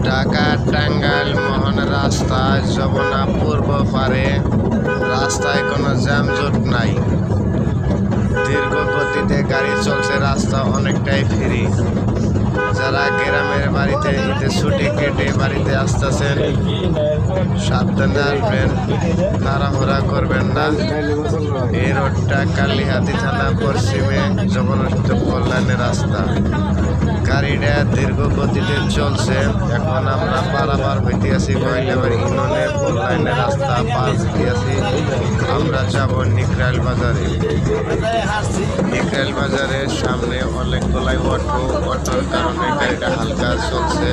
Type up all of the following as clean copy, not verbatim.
ঢাকা টাঙ্গাইল মোহনা রাস্তায় যমুনা পূর্ব পারে রাস্তায় কোনো যানজট নাই। দীর্ঘ গতিতে গাড়ি চলছে, রাস্তা অনেকটাই ফ্রি। যারা গ্রামের বাড়িতে ঈদে ছুটি কেটে বাড়িতে আসতেছেন সাবধানে আসবেন, তাড়াহুড়া করবেন না। এই রোডটা কালিহাতি থানা পশ্চিমে যমুনা সেতু কল্যাণের রাস্তা। গাড়িটা দীর্ঘ গতিতে চলছে। এখন আমরা পারাবার হইতে আছি মহিলাবাড়ি ইউনিয়নের কল্যাণের রাস্তা পার হইতে আছি। আমরা যাব নিকরাইল বাজারে। নিকরাইল বাজারের সামনে অনেকগুলাই অটোর কারণে গাড়িটা হালকা চলছে।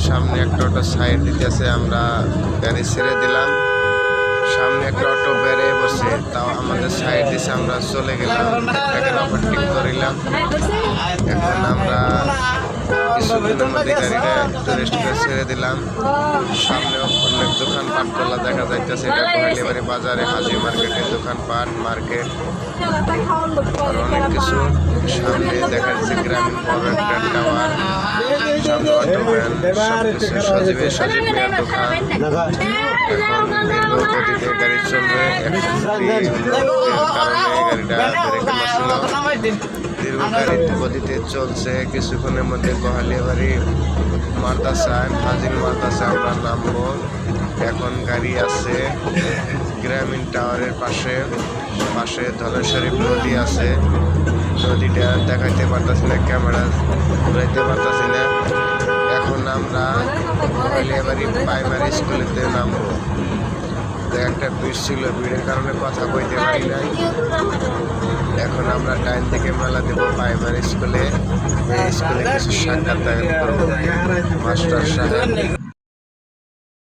সামনে একটা অটো সাইড দিতেছে, আমরা গাড়ি ছেড়ে দিলাম। সামনে একটা অটো বেড়ে বসে, তাও আমাদের সাইড দিছে, আমরা চলে গেলাম, একটাকে ওভারটেক করিলাম। এখন আমরা কিছুক্ষণের মধ্যে গাড়িটা একটু রেস্ট করে ছেড়ে দিলাম। সামনে অনেক দোকানপাট খোলা দেখা যাইতেছে। এটা মহিলাবাড়ি বাজারে হাজি মার্কেটের দোকানপাট মার্কেট আর অনেক কিছু। সামনে দেখা যাচ্ছে গ্রামীণ বড় একটা টাওয়ার, সামনে অটো ভ্যান, সবকিছু সজীবে সজীবের দোকান। এখন দীর্ঘ গতিতে গাড়ি চলবে, কারণে গাড়িটা ব্রেক মারছিল। দীর্ঘ গাড়ি গতিতে চলছে। কিছুক্ষণের মধ্যে কোহালিয়াবাড়ি মাদ্রাসায় হাজির মাদ্রাসায় আমরা নামবো। এখন গাড়ি আছে গ্রামীণ টাওয়ারের পাশে ধলেশ্বরী নদী আছে। নদীটা দেখাইতে পারতেছি না, ক্যামেরা ঘুরাইতে পারতেছি না। এখন আমরা কোহালিয়াবাড়ি প্রাইমারি স্কুলেতে নামবো। একটা ভিড় ছিল, ভিড়ের কারণে কথা কইতে পারি নাই। এখন আমরা ডাইন থেকে মেলা দেব প্রাইমারি স্কুলে। এই স্কুলে কিছু সাক্ষাৎ করবো মাস্টার সাহেব।